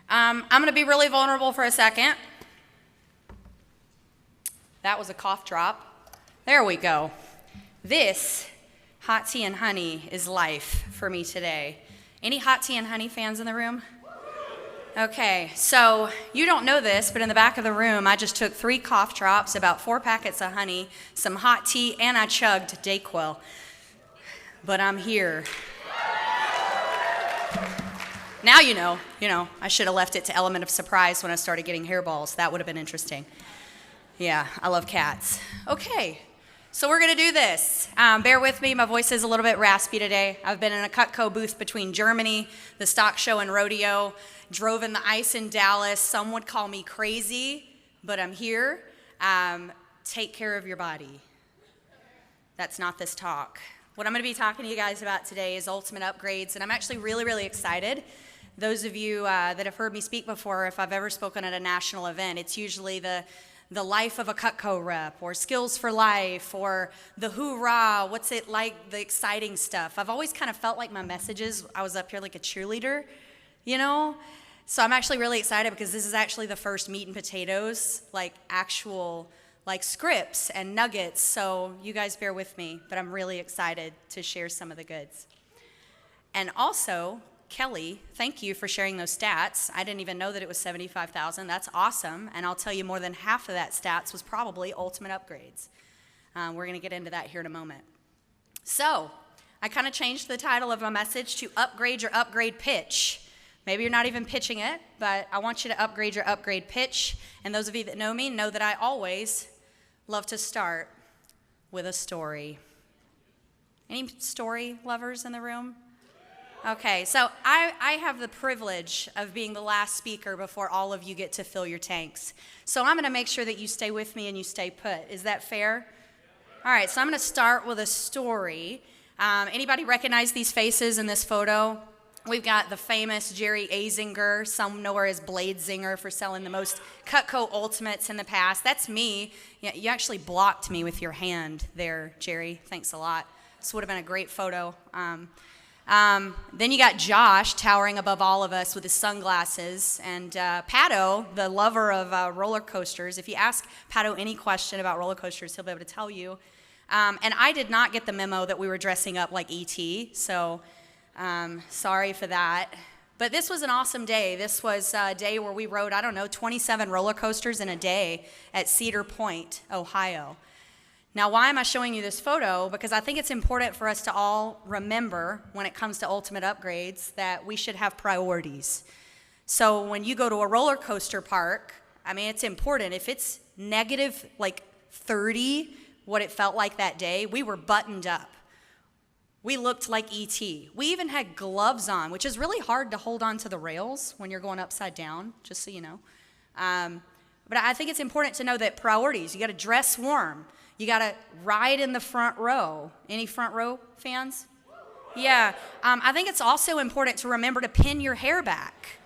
I'm going to be really vulnerable for a second. That was a cough drop. There we go. This hot tea and honey is life for me today. Any hot tea and honey fans in the room? Okay, so you don't know this, but in the back of the room, I just took 3 cough drops, about 4 packets of honey, some hot tea, and I chugged Dayquil. But I'm here. Now you know, I should have left it to element of surprise when I started getting hairballs. That would have been interesting. Yeah, I love cats. Okay, so we're gonna do this. Bear with me, my voice is a little bit raspy today. I've been in a Cutco booth between Germany, the stock show and rodeo, drove in the ice in Dallas. Some would call me crazy, but I'm here. Take care of your body. That's not this talk. What I'm gonna be talking to you guys about today is ultimate upgrades, and I'm actually really, really excited. Those of you that have heard me speak before, if I've ever spoken at a national event, it's usually the life of a Cutco rep, or skills for life, or the hoorah, what's it like, the exciting stuff. I've always kind of felt like my messages, I was up here like a cheerleader, So I'm actually really excited because this is actually the first meat and potatoes, like actual like scripts and nuggets. So you guys bear with me, but I'm really excited to share some of the goods. And also, Kelly, thank you for sharing those stats. I didn't even know that it was 75,000. That's awesome. And I'll tell you, more than half of that stats was probably ultimate upgrades. We're going to get into that here in a moment. So I kind of changed the title of my message to Upgrade Your Upgrade Pitch. Maybe you're not even pitching it, but I want you to upgrade your upgrade pitch. And those of you that know me know that I always love to start with a story. Any story lovers in the room? Okay, so I have the privilege of being the last speaker before all of you get to fill your tanks. So I'm going to make sure that you stay with me and you stay put. Is that fair? All right, so I'm going to start with a story. Anybody recognize these faces in this photo? We've got the famous Jerry Azinger, some know her as Bladezinger, for selling the most Cutco Ultimates in the past. That's me. Yeah, you actually blocked me with your hand there, Jerry. Thanks a lot. This would have been a great photo. Then you got Josh towering above all of us with his sunglasses, and Pato, the lover of roller coasters. If you ask Pato any question about roller coasters, he'll be able to tell you. And I did not get the memo that we were dressing up like E.T., so sorry for that. But this was an awesome day. This was a day where we rode, 27 roller coasters in a day at Cedar Point, Ohio. Now, why am I showing you this photo? Because I think it's important for us to all remember when it comes to ultimate upgrades that we should have priorities. So when you go to a roller coaster park, it's important. If it's negative like 30, what it felt like that day, we were buttoned up. We looked like E.T. We even had gloves on, which is really hard to hold on to the rails when you're going upside down, just so you know. But I think it's important to know that priorities, you got to dress warm. You got to ride in the front row. Any front row fans? Yeah. I think it's also important to remember to pin your hair back.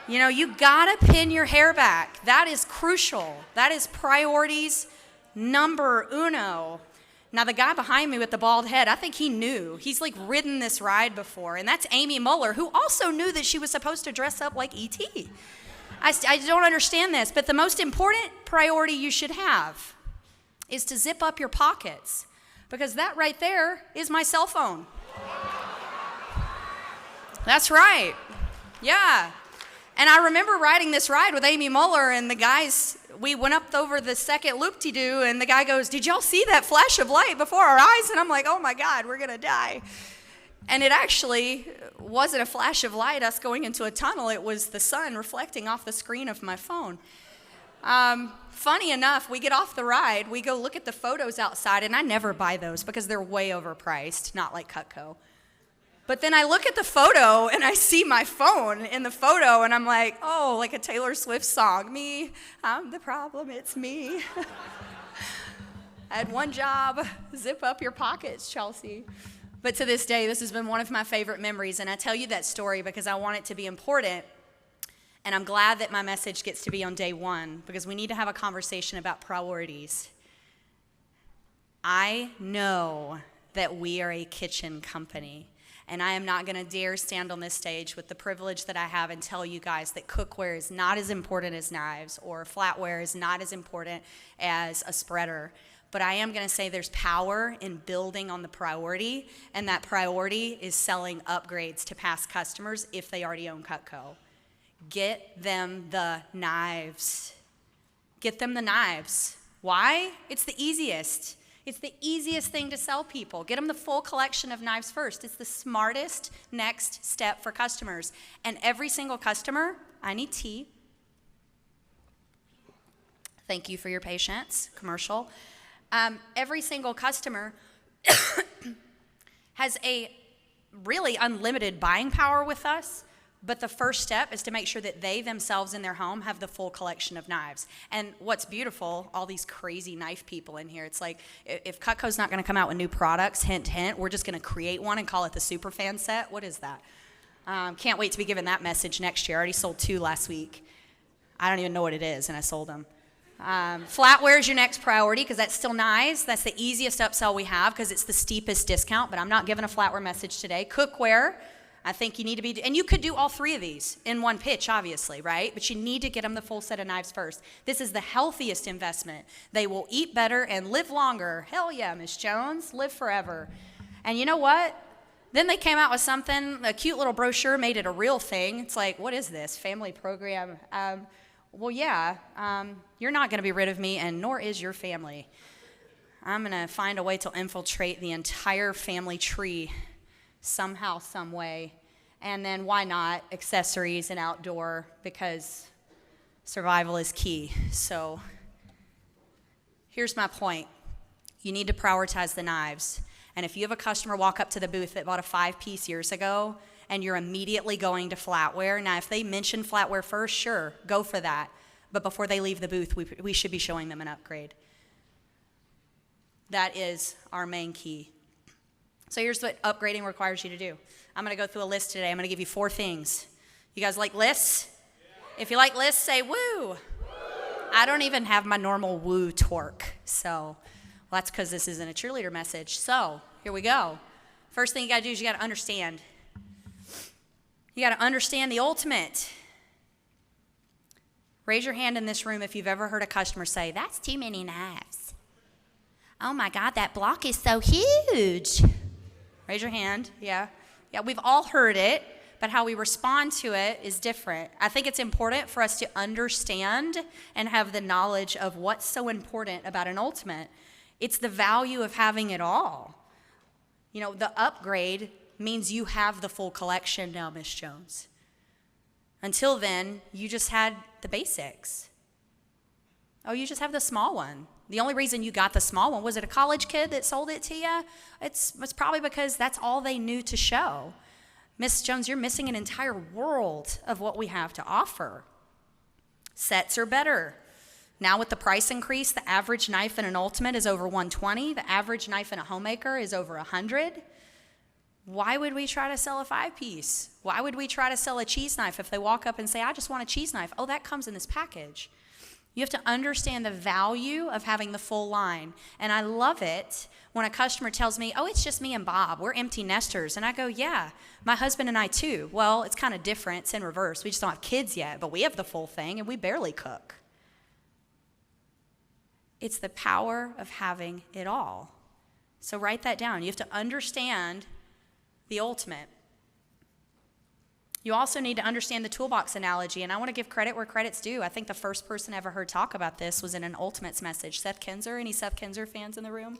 You got to pin your hair back. That is crucial. That is priorities number uno. Now, the guy behind me with the bald head, I think he knew. He's like ridden this ride before. And that's Amy Muller, who also knew that she was supposed to dress up like E.T. I don't understand this, but the most important priority you should have is to zip up your pockets, because that right there is my cell phone. That's right. Yeah. And I remember riding this ride with Amy Muller, and the guys, we went up over the second loop-de-doo, and the guy goes, "Did y'all see that flash of light before our eyes?" And I'm like, "Oh my God, we're gonna die." And it actually wasn't a flash of light, us going into a tunnel. It was the sun reflecting off the screen of my phone. Funny enough, we get off the ride, we go look at the photos outside, and I never buy those because they're way overpriced, not like Cutco. But then I look at the photo, and I see my phone in the photo, and I'm like, oh, like a Taylor Swift song. Me, I'm the problem, it's me. I had one job, zip up your pockets, Chelsea. But to this day, this has been one of my favorite memories, and I tell you that story because I want it to be important. And I'm glad that my message gets to be on day one, because we need to have a conversation about priorities. I know that we are a kitchen company, And I am not going to dare stand on this stage with the privilege that I have and tell you guys that cookware is not as important as knives, or flatware is not as important as a spreader. But I am going to say there's power in building on the priority, and that priority is selling upgrades to past customers if they already own Cutco. Get them the knives. Get them the knives. Why? It's the easiest. It's the easiest thing to sell people. Get them the full collection of knives first. It's the smartest next step for customers. And every single customer, I need tea. Thank you for your patience, commercial. Every single customer has a really unlimited buying power with us. But the first step is to make sure that they themselves in their home have the full collection of knives. And what's beautiful, all these crazy knife people in here, it's like if Cutco's not going to come out with new products, hint, hint, we're just going to create one and call it the Superfan set. What is that? Can't wait to be given that message next year. I already sold 2 last week. I don't even know what it is, and I sold them. Flatware is your next priority because that's still nice. That's the easiest upsell we have because it's the steepest discount, but I'm not giving a flatware message today. Cookware. I think you need to be, and you could do all 3 of these in one pitch, obviously, right? But you need to get them the full set of knives first. This is the healthiest investment. They will eat better and live longer. Hell yeah, Miss Jones, live forever. And you know what? Then they came out with something, a cute little brochure, made it a real thing. It's like, what is this, family program? Well, yeah, you're not going to be rid of me, and nor is your family. I'm going to find a way to infiltrate the entire family tree somehow, some way. And then why not accessories and outdoor, because survival is key. So here's my point. You need to prioritize the knives. And if you have a customer walk up to the booth that bought a 5-piece years ago and you're immediately going to flatware, now if they mention flatware first, sure, go for that. But before they leave the booth, we should be showing them an upgrade. That is our main key. So here's what upgrading requires you to do. I'm going to go through a list today. I'm going to give you 4 things. You guys like lists? Yeah. If you like lists, say woo. Woo. I don't even have my normal woo torque. So well, that's because this isn't a cheerleader message. So here we go. First thing you got to do is you got to understand. You got to understand the ultimate. Raise your hand in this room if you've ever heard a customer say, that's too many knives. Oh my God, that block is so huge. Raise your hand. Yeah, we've all heard it, but how we respond to it is different. I think it's important for us to understand and have the knowledge of what's so important about an ultimate. It's the value of having it all. You know, the upgrade means you have the full collection now, Miss Jones. Until then, you just had the basics. Oh, you just have the small one. The only reason you got the small one, was it a college kid that sold it to you? It's probably because that's all they knew to show. Miss Jones, you're missing an entire world of what we have to offer. Sets are better. Now with the price increase, the average knife in an ultimate is over $120. The average knife in a homemaker is over $100. Why would we try to sell a 5-piece? Why would we try to sell a cheese knife if they walk up and say, I just want a cheese knife? Oh, that comes in this package. You have to understand the value of having the full line. And I love it when a customer tells me, oh, it's just me and Bob. We're empty nesters. And I go, yeah, my husband and I too. Well, it's kind of different. It's in reverse. We just don't have kids yet, but we have the full thing and we barely cook. It's the power of having it all. So write that down. You have to understand the ultimate. You also need to understand the toolbox analogy, and I want to give credit where credit's due. I think the first person I ever heard talk about this was in an Ultimates message, Seth Kinzer. Any Seth Kinzer fans in the room?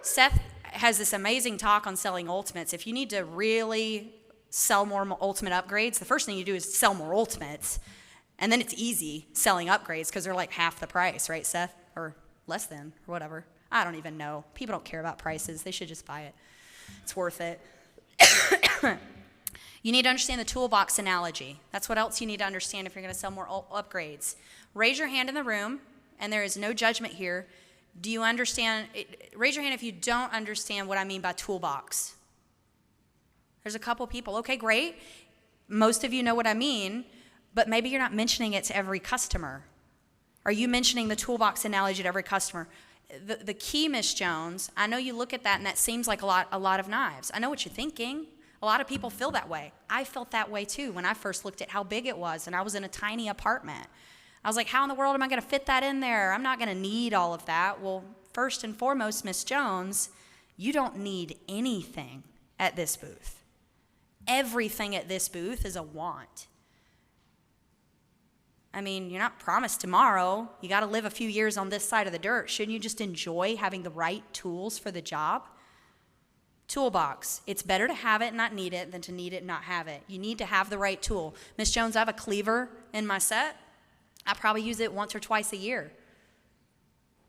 Seth has this amazing talk on selling Ultimates. If you need to really sell more Ultimate upgrades, the first thing you do is sell more Ultimates, and then it's easy selling upgrades because they're like half the price, right, Seth? Or less than, or whatever. I don't even know. People don't care about prices. They should just buy it. It's worth it. You need to understand the toolbox analogy. That's what else you need to understand if you're going to sell more upgrades. Raise your hand in the room, and there is no judgment here. Do you understand? Raise your hand if you don't understand what I mean by toolbox. There's a couple people. Okay, great. Most of you know what I mean, but maybe you're not mentioning it to every customer. Are you mentioning the toolbox analogy to every customer? The key, Miss Jones, I know you look at that and that seems like a lot of knives. I know what you're thinking. A lot of people feel that way. I felt that way too when I first looked at how big it was and I was in a tiny apartment. I was like, how in the world am I going to fit that in there? I'm not going to need all of that. Well, first and foremost, Miss Jones, you don't need anything at this booth. Everything at this booth is a want. I mean, you're not promised tomorrow. You got to live a few years on this side of the dirt. Shouldn't you just enjoy having the right tools for the job? Toolbox. It's better to have it and not need it than to need it and not have it. You need to have the right tool. Miss Jones, I have a cleaver in my set. I probably use it once or twice a year.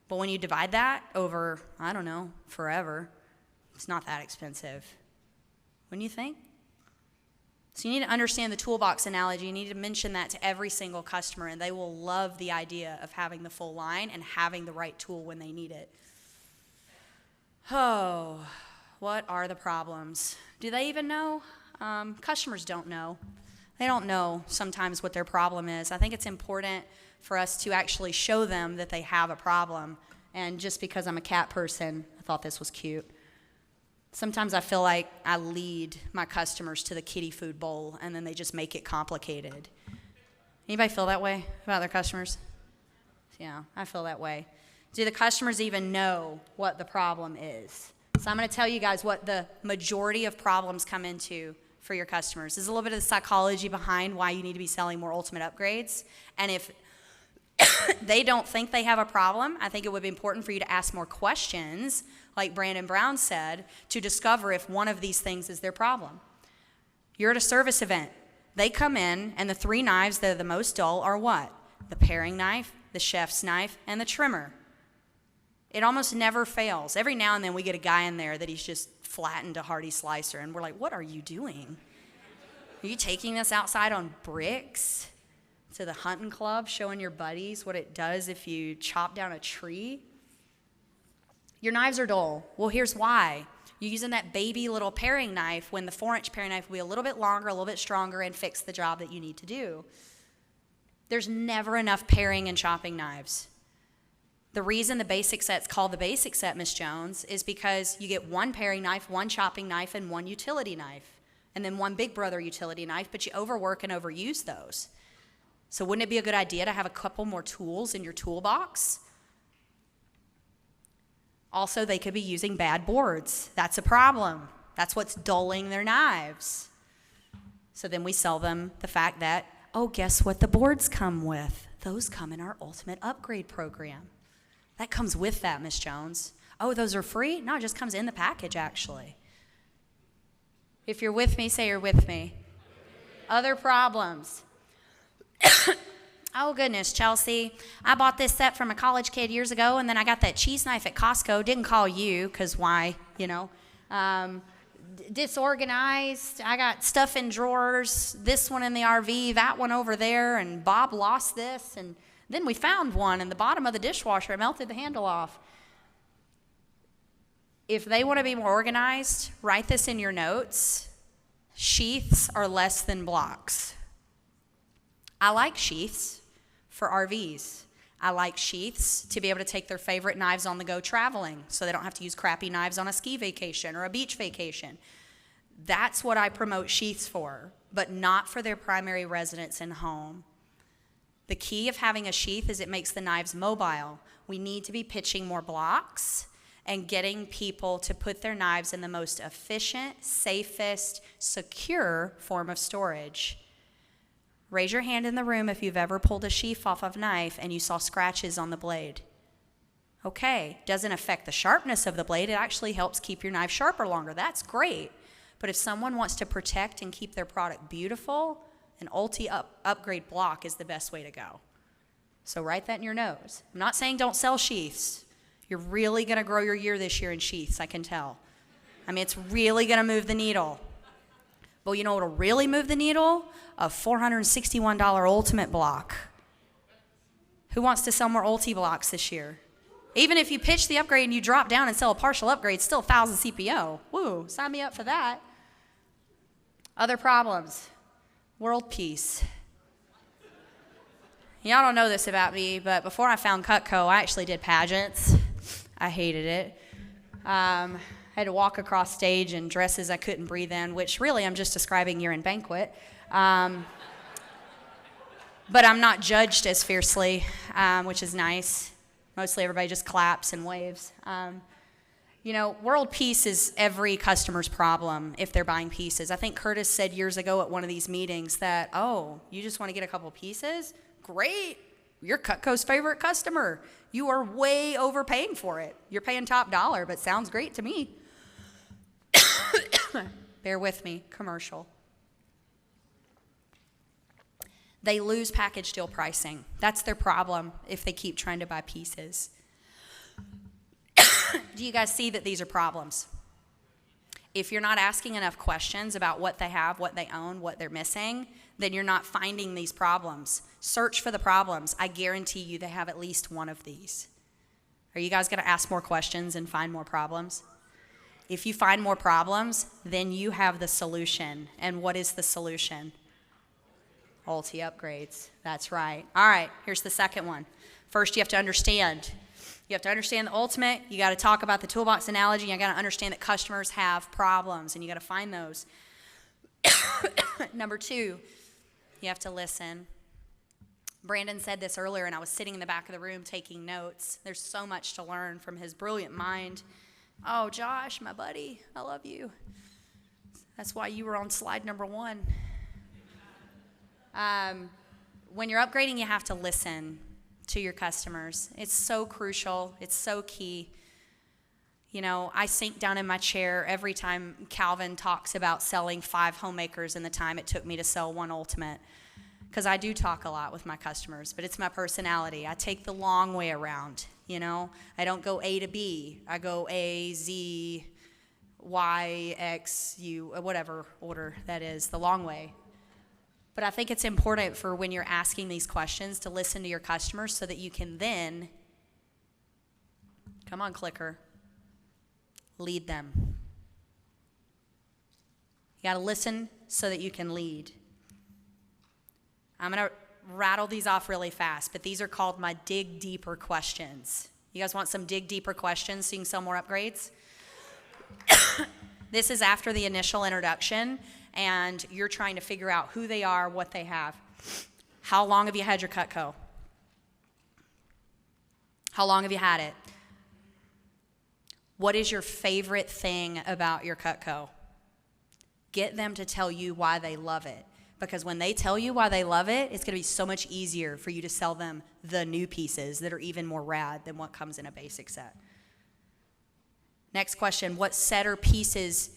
But when you divide that over, I don't know, forever, it's not that expensive. Wouldn't you think? So you need to understand the toolbox analogy. You need to mention that to every single customer, and they will love the idea of having the full line and having the right tool when they need it. Oh, what are the problems? Do they even know? Customers don't know. They don't know sometimes what their problem is. I think it's important for us to actually show them that they have a problem. And just because I'm a cat person, I thought this was cute. Sometimes I feel like I lead my customers to the kitty food bowl and then they just make it complicated. Anybody feel that way about their customers? Yeah, I feel that way. Do the customers even know what the problem is? So I'm going to tell you guys what the majority of problems come into for your customers. This is a little bit of the psychology behind why you need to be selling more ultimate upgrades. And if they don't think they have a problem, I think it would be important for you to ask more questions, like Brandon Brown said, to discover if one of these things is their problem. You're at a service event. They come in, and the three knives that are the most dull are what? The paring knife, the chef's knife, and the trimmer. It almost never fails. Every now and then we get a guy in there that he's just flattened a Hardy slicer, and we're like, what are you doing? Are you taking this outside on bricks to the hunting club, showing your buddies what it does if you chop down a tree? Your knives are dull. Well, here's why. You're using that baby little paring knife when the 4-inch paring knife will be a little bit longer, a little bit stronger, and fix the job that you need to do. There's never enough paring and chopping knives. The reason the basic set's called the basic set, Miss Jones, is because you get one paring knife, one chopping knife, and one utility knife, and then one Big Brother utility knife, but you overwork and overuse those. So wouldn't it be a good idea to have a couple more tools in your toolbox? Also, they could be using bad boards. That's a problem. That's what's dulling their knives. So then we sell them the fact that, oh, guess what the boards come with? Those come in our ultimate upgrade program. That comes with that, Miss Jones. Oh, those are free? No, it just comes in the package, actually. If you're with me, say you're with me. Other problems. Oh, goodness, Chelsea. I bought this set from a college kid years ago, and then I got that cheese knife at Costco. Didn't call you, because why, you know. Disorganized. I got stuff in drawers. This one in the RV, that one over there, and Bob lost this, and then we found one in the bottom of the dishwasher. I melted the handle off. If they want to be more organized, write this in your notes. Sheaths are less than blocks. I like sheaths for RVs. I like sheaths to be able to take their favorite knives on the go traveling so they don't have to use crappy knives on a ski vacation or a beach vacation. That's what I promote sheaths for, but not for their primary residence and home. The key of having a sheath is it makes the knives mobile. We need to be pitching more blocks and getting people to put their knives in the most efficient, safest, secure form of storage. Raise your hand in the room if you've ever pulled a sheath off of a knife and you saw scratches on the blade. Okay, doesn't affect the sharpness of the blade. It actually helps keep your knife sharper longer. That's great. But if someone wants to protect and keep their product beautiful, an upgrade block is the best way to go. So write that in your notes. I'm not saying don't sell sheaths. You're really going to grow your year this year in sheaths, I can tell. I mean, it's really going to move the needle. But you know what will really move the needle? A $461 ultimate block. Who wants to sell more ulti blocks this year? Even if you pitch the upgrade and you drop down and sell a partial upgrade, still 1,000 CPO. Woo, sign me up for that. Other problems. World peace. Y'all don't know this about me, but before I found Cutco, I actually did pageants. I hated it. I had to walk across stage in dresses I couldn't breathe in, which really I'm just describing year-end banquet. But I'm not judged as fiercely, which is nice. Mostly everybody just claps and waves. World peace is every customer's problem if they're buying pieces. I think Curtis said years ago at one of these meetings that, oh, you just want to get a couple pieces? Great. You're Cutco's favorite customer. You are way overpaying for it. You're paying top dollar, but sounds great to me. Bear with me, commercial. They lose package deal pricing. That's their problem if they keep trying to buy pieces. Do you guys see that these are problems? If you're not asking enough questions about what they have, what they own, what they're missing, then you're not finding these problems. Search for the problems. I guarantee you they have at least one of these. Are you guys going to ask more questions and find more problems? If you find more problems, then you have the solution. And what is the solution? Ulti upgrades. That's right. All right, here's the second one. First, you have to understand. You have to understand the ultimate. You got to talk about the toolbox analogy. You got to understand that customers have problems, and you got to find those. Number two, you have to listen. Brandon said this earlier, and I was sitting in the back of the room taking notes. There's so much to learn from his brilliant mind. Oh, Josh, my buddy, I love you. That's why you were on slide number 1. When you're upgrading, you have to listen to your customers. It's so crucial. It's so key. I sink down in my chair every time Calvin talks about selling 5 homemakers in the time it took me to sell 1 Ultimate, because I do talk a lot with my customers, but it's my personality. I take the long way around, I don't go A to B. I go A, Z, Y, X, U, whatever order that is, the long way. But I think it's important for when you're asking these questions to listen to your customers so that you can then, come on, clicker, lead them. You got to listen so that you can lead. I'm going to rattle these off really fast, but these are called my dig deeper questions. You guys want some dig deeper questions so you can sell more upgrades? This is after the initial introduction, and you're trying to figure out who they are, what they have. How long have you had your Cutco? How long have you had it? What is your favorite thing about your Cutco? Get them to tell you why they love it. Because when they tell you why they love it, it's going to be so much easier for you to sell them the new pieces that are even more rad than what comes in a basic set. Next question, what set or pieces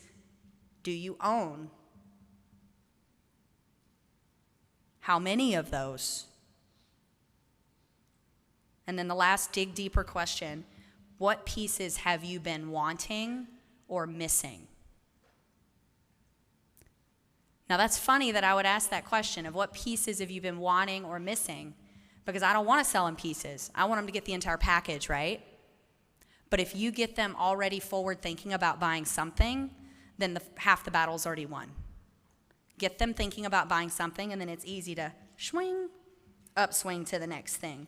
do you own? How many of those? And then the last dig deeper question, what pieces have you been wanting or missing? Now that's funny that I would ask that question of what pieces have you been wanting or missing, because I don't want to sell them pieces. I want them to get the entire package, right? But if you get them already forward thinking about buying something, then half the battle's already won. Get them thinking about buying something, and then it's easy to upswing to the next thing.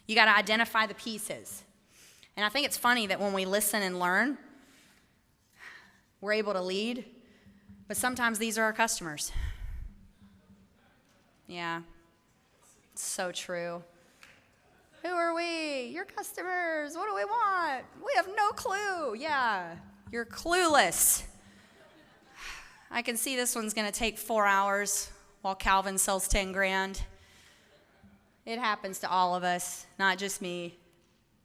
You got to identify the pieces. And I think it's funny that when we listen and learn, we're able to lead, but sometimes these are our customers. Yeah, it's so true. Who are we? Your customers. What do we want? We have no clue. Yeah, you're clueless. I can see this one's going to take 4 hours while Calvin sells 10 grand. It happens to all of us, not just me.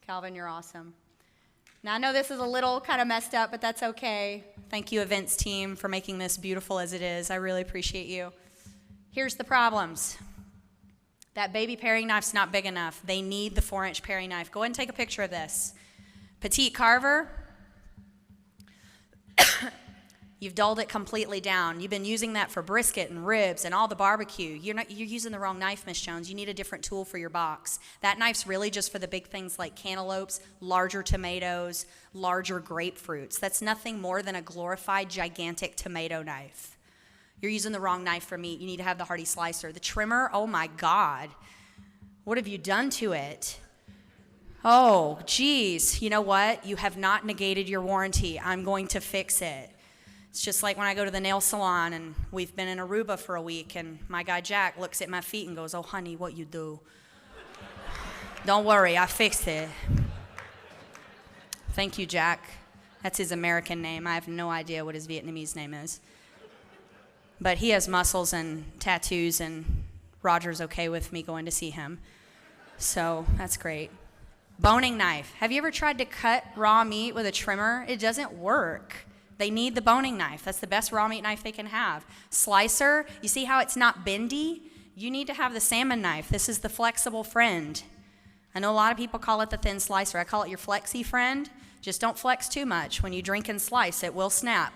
Calvin, you're awesome. Now, I know this is a little kind of messed up, but that's okay. Thank you, events team, for making this beautiful as it is. I really appreciate you. Here's the problems. That baby paring knife's not big enough. They need the 4-inch paring knife. Go ahead and take a picture of this. Petite carver. You've dulled it completely down. You've been using that for brisket and ribs and all the barbecue. You're using the wrong knife, Miss Jones. You need a different tool for your box. That knife's really just for the big things like cantaloupes, larger tomatoes, larger grapefruits. That's nothing more than a glorified, gigantic tomato knife. You're using the wrong knife for meat. You need to have the Hardy slicer. The trimmer, oh my God. What have you done to it? Oh, geez. You know what? You have not negated your warranty. I'm going to fix it. It's just like when I go to the nail salon and we've been in Aruba for a week and my guy Jack looks at my feet and goes, "Oh, honey, what you do?" Don't worry, I fixed it. Thank you, Jack. That's his American name. I have no idea what his Vietnamese name is. But he has muscles and tattoos, and Roger's okay with me going to see him. So that's great. Boning knife. Have you ever tried to cut raw meat with a trimmer? It doesn't work. They need the boning knife. That's the best raw meat knife they can have. Slicer. You see how it's not bendy? You need to have the salmon knife. This is the flexible friend. I know a lot of people call it the thin slicer. I call it your flexi friend. Just don't flex too much. When you drink and slice, it will snap.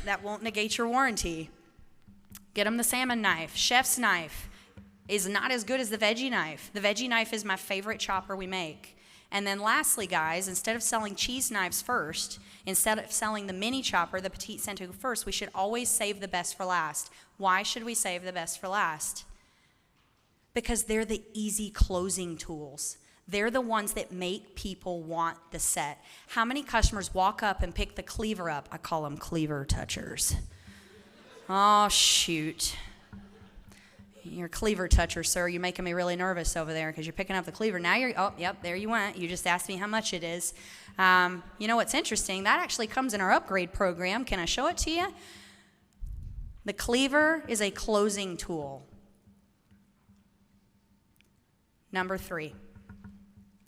That won't negate your warranty. Get them the salmon knife. Chef's knife is not as good as the veggie knife. The veggie knife is my favorite chopper we make. And then lastly, guys, instead of selling cheese knives first, instead of selling the mini chopper, the petite cento first, we should always save the best for last. Why should we save the best for last? Because they're the easy closing tools. They're the ones that make people want the set. How many customers walk up and pick the cleaver up? I call them cleaver touchers. Oh, shoot. You're a cleaver toucher, sir. You're making me really nervous over there because you're picking up the cleaver. Now oh, yep, there you went. You just asked me how much it is. You know what's interesting? That actually comes in our upgrade program. Can I show it to you? The cleaver is a closing tool. Number 3.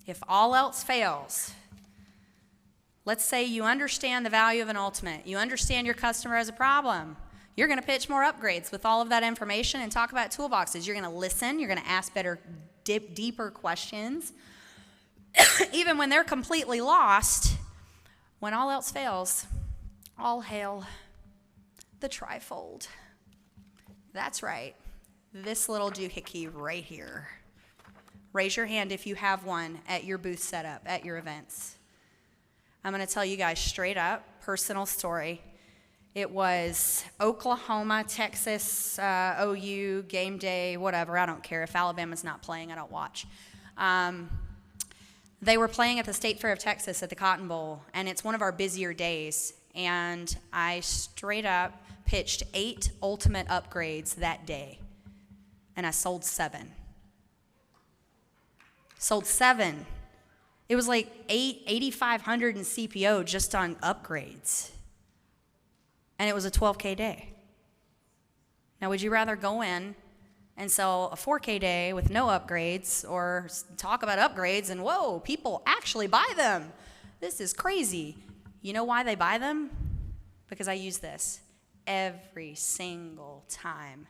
If all else fails, let's say you understand the value of an ultimate. You understand your customer has a problem. You're going to pitch more upgrades with all of that information and talk about toolboxes. You're going to listen. You're going to ask better, deeper questions. Even when they're completely lost, when all else fails, all hail the trifold. That's right. This little doohickey right here. Raise your hand if you have one at your booth setup, at your events. I'm going to tell you guys straight up, personal story. It was Oklahoma, Texas, OU, game day, whatever. I don't care. If Alabama's not playing, I don't watch. They were playing at the State Fair of Texas at the Cotton Bowl, and it's one of our busier days. And I straight up pitched 8 ultimate upgrades that day, and I sold 7. Sold 7. It was like $8,500 in CPO just on upgrades. And it was a 12K day. Now, would you rather go in and sell a 4K day with no upgrades or talk about upgrades and, whoa, people actually buy them? This is crazy. You know why they buy them? Because I use this every single time.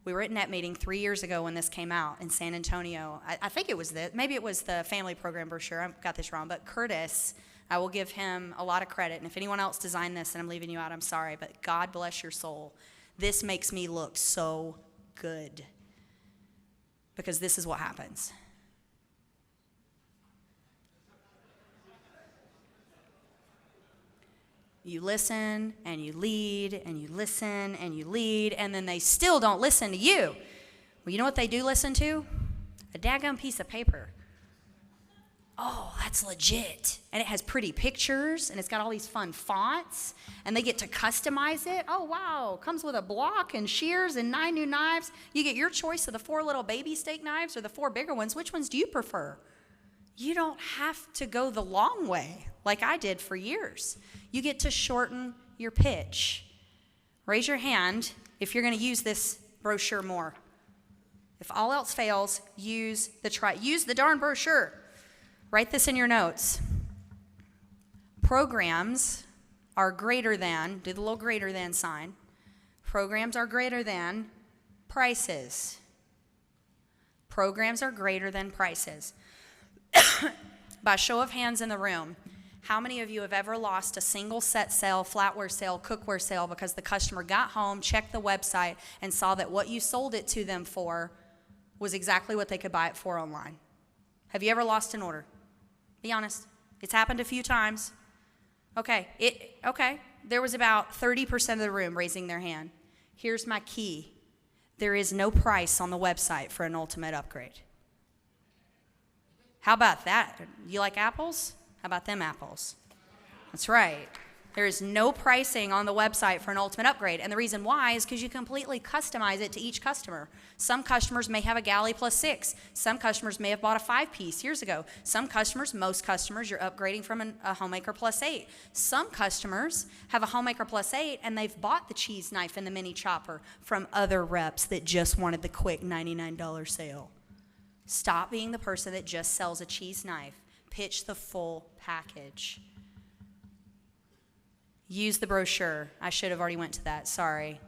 We were at NET meeting 3 years ago when this came out in San Antonio. I think it was maybe it was the family program brochure. I got this wrong. But Curtis, I will give him a lot of credit. And if anyone else designed this and I'm leaving you out, I'm sorry. But God bless your soul. This makes me look so good. Because this is what happens. You listen, and you lead, and you listen, and you lead, and then they still don't listen to you. Well, you know what they do listen to? A daggum piece of paper. Oh, that's legit. And it has pretty pictures, and it's got all these fun fonts, and they get to customize it. Oh, wow. Comes with a block and shears and 9 new knives. You get your choice of the 4 little baby steak knives or the 4 bigger ones. Which ones do you prefer? You don't have to go the long way like I did for years. You get to shorten your pitch. Raise your hand if you're going to use this brochure more. If all else fails, use the darn brochure. Write this in your notes. Programs are greater than, do the little greater than sign. Programs are greater than prices. Programs are greater than prices. By show of hands in the room, how many of you have ever lost a single set sale, flatware sale, cookware sale because the customer got home, checked the website, and saw that what you sold it to them for was exactly what they could buy it for online? Have you ever lost an order? Be honest. It's happened a few times. Okay. There was about 30% of the room raising their hand. Here's my key. There is no price on the website for an ultimate upgrade. How about that? You like apples? How about them apples? That's right. There is no pricing on the website for an ultimate upgrade. And the reason why is because you completely customize it to each customer. Some customers may have a galley plus 6. Some customers may have bought a 5-piece years ago. Some customers, most customers, you're upgrading from a homemaker plus 8. Some customers have a homemaker plus 8 and they've bought the cheese knife and the mini chopper from other reps that just wanted the quick $99 sale. Stop being the person that just sells a cheese knife. Pitch the full package. Use the brochure. I should have already went to that. Sorry.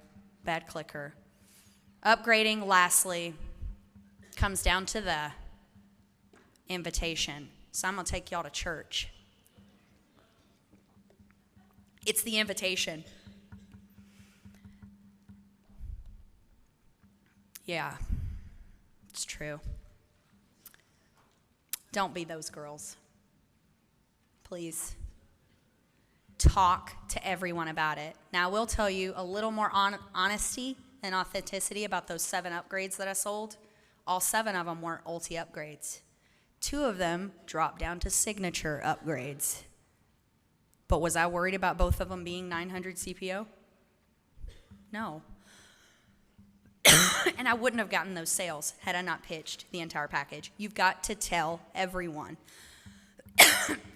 Bad clicker. Upgrading, lastly, comes down to the invitation. So I'm going to take y'all to church. It's the invitation. Yeah, it's true. Don't be those girls. Please. Talk to everyone about it. Now, I will tell you a little more honesty and authenticity about those 7 upgrades that I sold. All 7 of them weren't ulti upgrades. 2 of them dropped down to signature upgrades. But was I worried about both of them being 900 CPO? No. And I wouldn't have gotten those sales had I not pitched the entire package. You've got to tell everyone.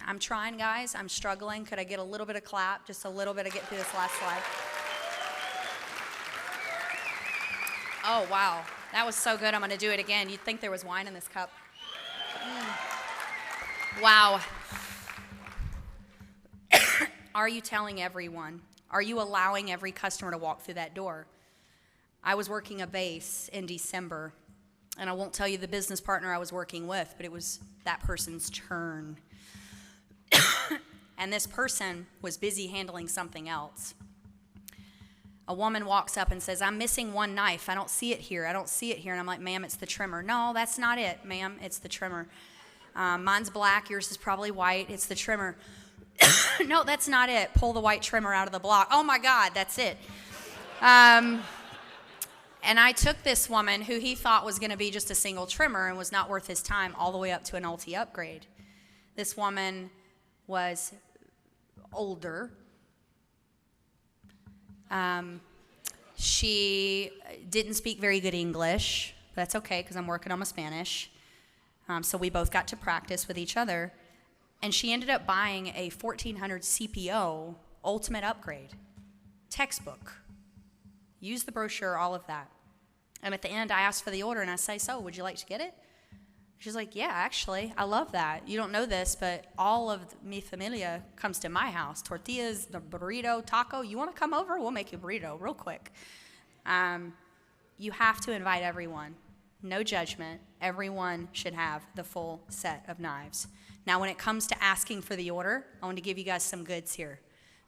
I'm trying, guys. I'm struggling. Could I get a little bit of clap? Just a little bit to get through this last slide. Oh, wow. That was so good. I'm going to do it again. You'd think there was wine in this cup. Wow. Are you telling everyone? Are you allowing every customer to walk through that door? I was working a base in December, and I won't tell you the business partner I was working with, but it was that person's turn. And this person was busy handling something else. A woman walks up and says, I'm missing one knife. I don't see it here. I don't see it here. And I'm like, ma'am, it's the trimmer. No, that's not it, ma'am. It's the trimmer. Mine's black. Yours is probably white. It's the trimmer. No, that's not it. Pull the white trimmer out of the block. Oh, my God, that's it. And I took this woman who he thought was going to be just a single trimmer and was not worth his time all the way up to an ulti upgrade. This woman was older. She didn't speak very good English, but that's okay because I'm working on my Spanish. So we both got to practice with each other. And she ended up buying a 1400 CPO ultimate upgrade textbook. Use the brochure, all of that. And at the end, I asked for the order, and I say, so, would you like to get it? She's like, yeah, actually, I love that. You don't know this, but all of mi familia comes to my house. Tortillas, the burrito, taco. You want to come over? We'll make you a burrito real quick. You have to invite everyone. No judgment. Everyone should have the full set of knives. Now, when it comes to asking for the order, I want to give you guys some goods here.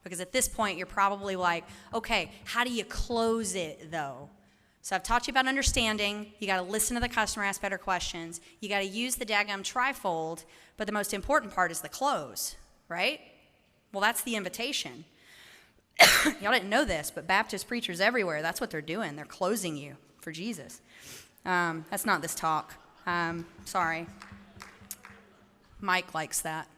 Because at this point, you're probably like, okay, how do you close it, though? So I've taught you about understanding. You got to listen to the customer, ask better questions. You got to use the daggum trifold, but the most important part is the close, right? Well, that's the invitation. Y'all didn't know this, but Baptist preachers everywhere, that's what they're doing. They're closing you for Jesus. That's not this talk. Sorry. Mike likes that.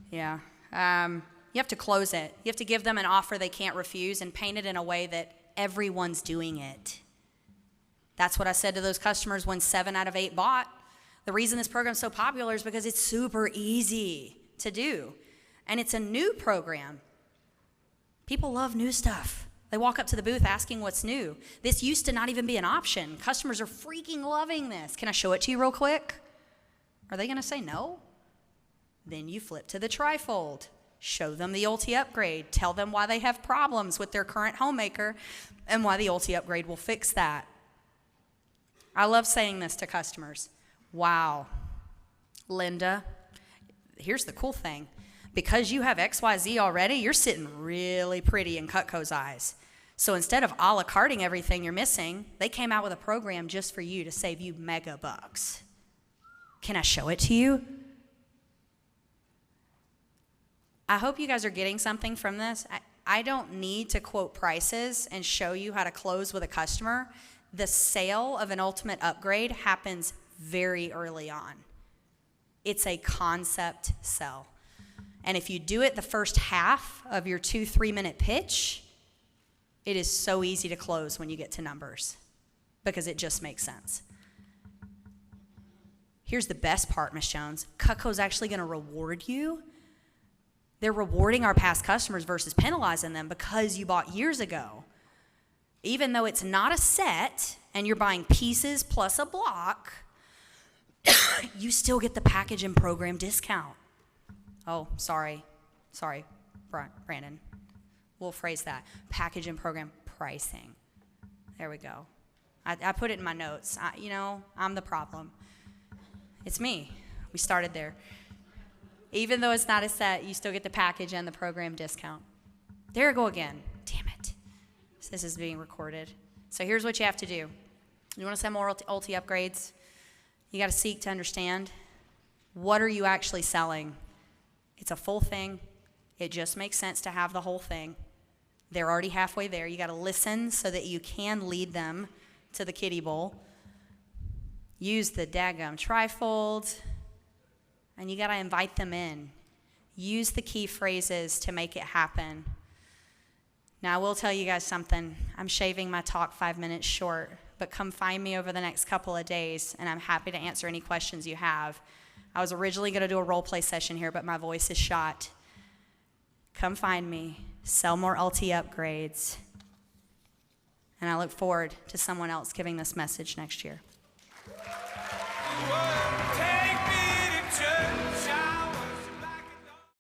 Yeah. You have to close it. You have to give them an offer they can't refuse and paint it in a way that everyone's doing it. That's what I said to those customers when 7 out of 8 bought. The reason this program's so popular is because it's super easy to do. And it's a new program. People love new stuff. They walk up to the booth asking what's new. This used to not even be an option. Customers are freaking loving this. Can I show it to you real quick? Are they going to say no? Then you flip to the trifold. Show them the ulti upgrade. Tell them why they have problems with their current homemaker and why the ulti upgrade will fix that. I love saying this to customers. Wow, Linda, here's the cool thing. Because you have XYZ already, you're sitting really pretty in Cutco's eyes. So instead of a la carting everything you're missing, they came out with a program just for you to save you mega bucks. Can I show it to you? I hope you guys are getting something from this. I don't need to quote prices and show you how to close with a customer. The sale of an ultimate upgrade happens very early on. It's a concept sell. And if you do it the first half of your 2-3 minute pitch, it is so easy to close when you get to numbers because it just makes sense. Here's the best part, Ms. Jones. Cutco's actually going to reward you. They're rewarding our past customers versus penalizing them because you bought years ago. Even though it's not a set and you're buying pieces plus a block, you still get the package and program discount. Oh, sorry, Brandon. We'll phrase that. Package and program pricing. There we go. I put it in my notes. I'm the problem. It's me. We started there. Even though it's not a set, you still get the package and the program discount. There we go again. Damn it. This is being recorded. So here's what you have to do. You want to send more ulti upgrades? You got to seek to understand, what are you actually selling? It's a full thing. It just makes sense to have the whole thing. They're already halfway there. You got to listen so that you can lead them to the kiddie bowl. Use the daggum trifold, and you got to invite them in. Use the key phrases to make it happen. Now, I will tell you guys something. I'm shaving my talk 5 minutes short, but come find me over the next couple of days, and I'm happy to answer any questions you have. I was originally going to do a role play session here, but my voice is shot. Come find me. Sell more ulti upgrades. And I look forward to someone else giving this message next year. 1, 10.